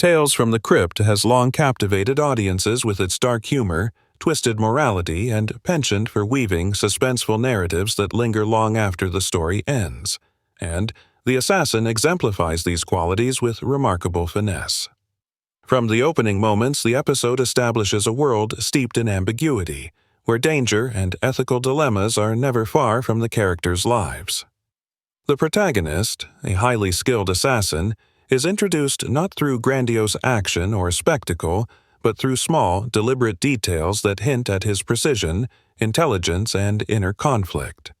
Tales from the Crypt has long captivated audiences with its dark humor, twisted morality, and penchant for weaving suspenseful narratives that linger long after the story ends. And The Assassin exemplifies these qualities with remarkable finesse. From the opening moments, the episode establishes a world steeped in ambiguity, where danger and ethical dilemmas are never far from the characters' lives. The protagonist, a highly skilled assassin, is introduced not through grandiose action or spectacle, but through small, deliberate details that hint at his precision, intelligence, and inner conflict.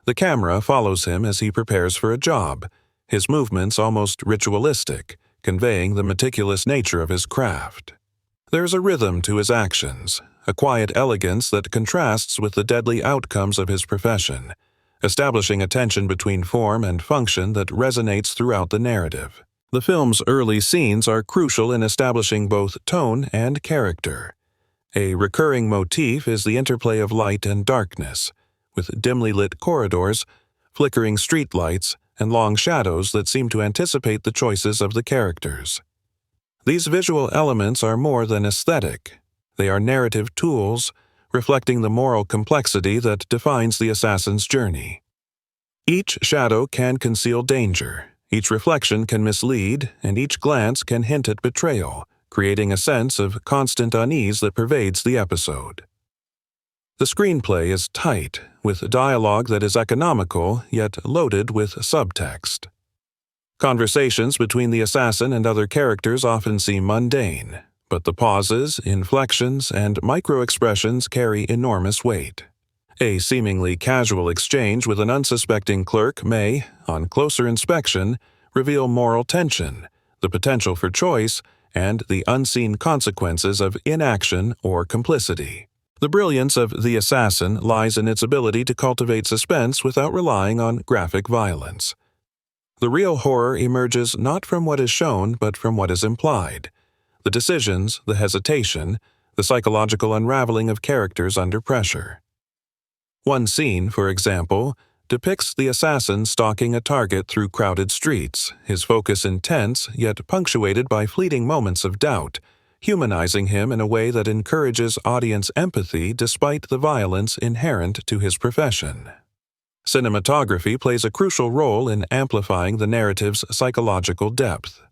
The camera follows him as he prepares for a job, his movements almost ritualistic, conveying the meticulous nature of his craft. There's a rhythm to his actions, a quiet elegance that contrasts with the deadly outcomes of his profession, establishing a tension between form and function that resonates throughout the narrative. The film's early scenes are crucial in establishing both tone and character. A recurring motif is the interplay of light and darkness, with dimly lit corridors, flickering streetlights, and long shadows that seem to anticipate the choices of the characters. These visual elements are more than aesthetic. They are narrative tools, reflecting the moral complexity that defines the assassin's journey. Each shadow can conceal danger, each reflection can mislead, and each glance can hint at betrayal, creating a sense of constant unease that pervades the episode. The screenplay is tight, with dialogue that is economical yet loaded with subtext. Conversations between the assassin and other characters often seem mundane, but the pauses, inflections, and micro-expressions carry enormous weight. A seemingly casual exchange with an unsuspecting clerk may, on closer inspection, reveal moral tension, the potential for choice, and the unseen consequences of inaction or complicity. The brilliance of The Assassin lies in its ability to cultivate suspense without relying on graphic violence. The real horror emerges not from what is shown but from what is implied. The decisions, the hesitation, the psychological unraveling of characters under pressure. One scene, for example, depicts the assassin stalking a target through crowded streets, his focus intense yet punctuated by fleeting moments of doubt, humanizing him in a way that encourages audience empathy despite the violence inherent to his profession. Cinematography plays a crucial role in amplifying the narrative's psychological depth.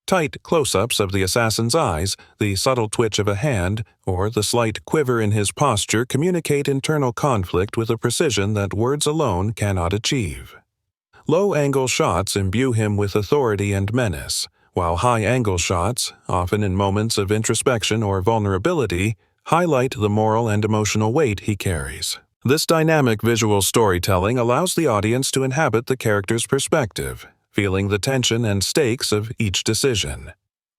Tight close-ups of the assassin's eyes, the subtle twitch of a hand, or the slight quiver in his posture communicate internal conflict with a precision that words alone cannot achieve. Low-angle shots imbue him with authority and menace, while high-angle shots, often in moments of introspection or vulnerability, highlight the moral and emotional weight he carries. This dynamic visual storytelling allows the audience to inhabit the character's perspective, feeling the tension and stakes of each decision.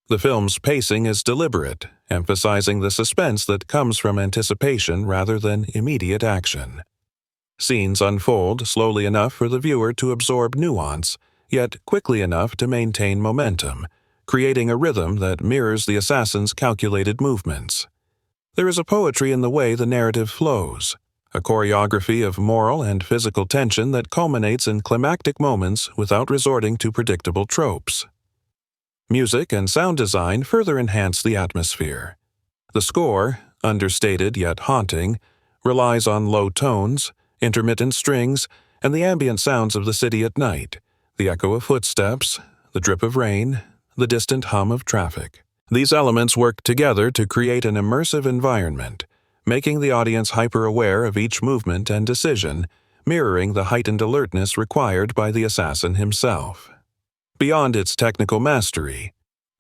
The film's pacing is deliberate, emphasizing the suspense that comes from anticipation rather than immediate action. Scenes unfold slowly enough for the viewer to absorb nuance, yet quickly enough to maintain momentum, creating a rhythm that mirrors the assassin's calculated movements. There is a poetry in the way the narrative flows, a choreography of moral and physical tension that culminates in climactic moments without resorting to predictable tropes. Music and sound design further enhance the atmosphere. The score, understated yet haunting, relies on low tones, intermittent strings, and the ambient sounds of the city at night, the echo of footsteps, the drip of rain, the distant hum of traffic. These elements work together to create an immersive environment, making the audience hyper-aware of each movement and decision, mirroring the heightened alertness required by the assassin himself. Beyond its technical mastery,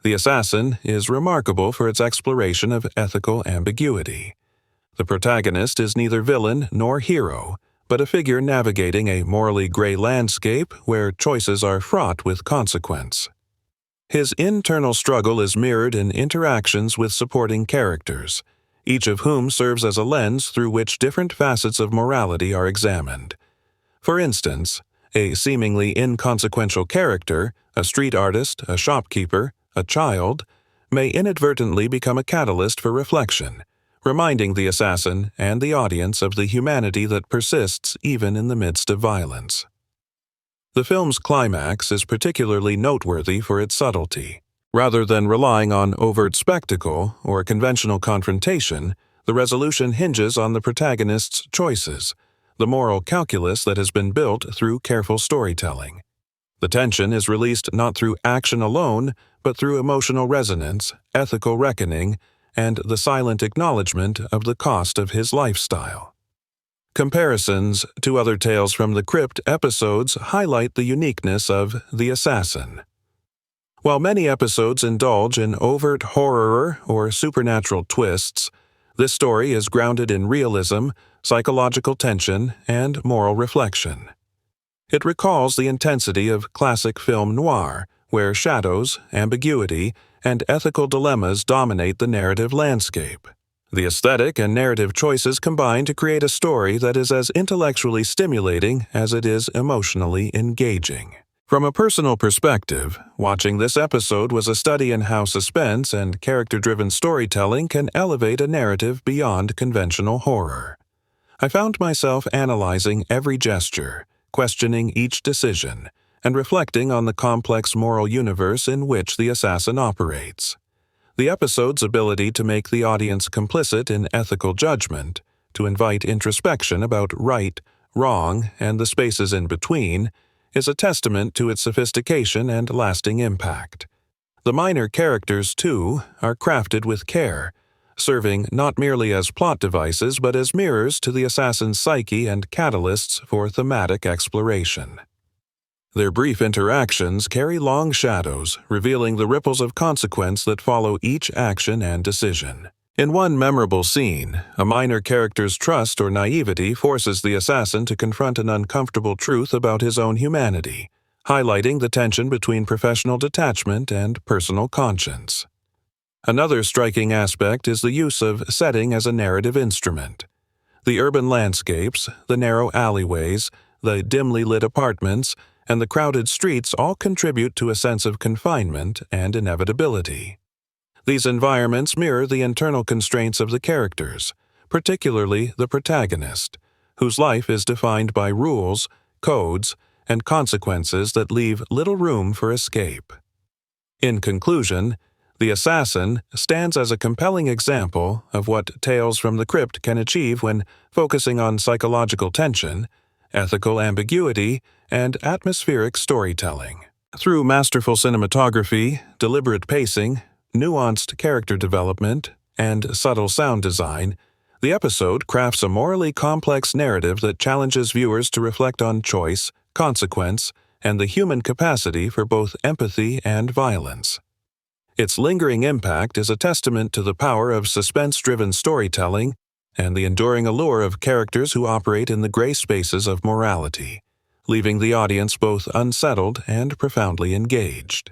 The Assassin is remarkable for its exploration of ethical ambiguity. The protagonist is neither villain nor hero, but a figure navigating a morally gray landscape where choices are fraught with consequence. His internal struggle is mirrored in interactions with supporting characters, each of whom serves as a lens through which different facets of morality are examined. For instance, a seemingly inconsequential character, a street artist, a shopkeeper, a child, may inadvertently become a catalyst for reflection, reminding the assassin and the audience of the humanity that persists even in the midst of violence. The film's climax is particularly noteworthy for its subtlety. Rather than relying on overt spectacle or conventional confrontation, the resolution hinges on the protagonist's choices, the moral calculus that has been built through careful storytelling. The tension is released not through action alone, but through emotional resonance, ethical reckoning, and the silent acknowledgement of the cost of his lifestyle. Comparisons to other Tales from the Crypt episodes highlight the uniqueness of The Assassin. While many episodes indulge in overt horror or supernatural twists, this story is grounded in realism, psychological tension, and moral reflection. It recalls the intensity of classic film noir, where shadows, ambiguity, and ethical dilemmas dominate the narrative landscape. The aesthetic and narrative choices combine to create a story that is as intellectually stimulating as it is emotionally engaging. From a personal perspective, watching this episode was a study in how suspense and character-driven storytelling can elevate a narrative beyond conventional horror. I found myself analyzing every gesture, questioning each decision, and reflecting on the complex moral universe in which the assassin operates. The episode's ability to make the audience complicit in ethical judgment, to invite introspection about right, wrong, and the spaces in between, is a testament to its sophistication and lasting impact. The minor characters, too, are crafted with care, serving not merely as plot devices but as mirrors to the assassin's psyche and catalysts for thematic exploration. Their brief interactions carry long shadows, revealing the ripples of consequence that follow each action and decision. In one memorable scene, a minor character's trust or naivety forces the assassin to confront an uncomfortable truth about his own humanity, highlighting the tension between professional detachment and personal conscience. Another striking aspect is the use of setting as a narrative instrument. The urban landscapes, the narrow alleyways, the dimly lit apartments, and the crowded streets all contribute to a sense of confinement and inevitability. These environments mirror the internal constraints of the characters, particularly the protagonist, whose life is defined by rules, codes, and consequences that leave little room for escape. In conclusion, The Assassin stands as a compelling example of what Tales from the Crypt can achieve when focusing on psychological tension, ethical ambiguity, and atmospheric storytelling. Through masterful cinematography, deliberate pacing, nuanced character development, and subtle sound design, the episode crafts a morally complex narrative that challenges viewers to reflect on choice, consequence, and the human capacity for both empathy and violence. Its lingering impact is a testament to the power of suspense-driven storytelling and the enduring allure of characters who operate in the gray spaces of morality, leaving the audience both unsettled and profoundly engaged.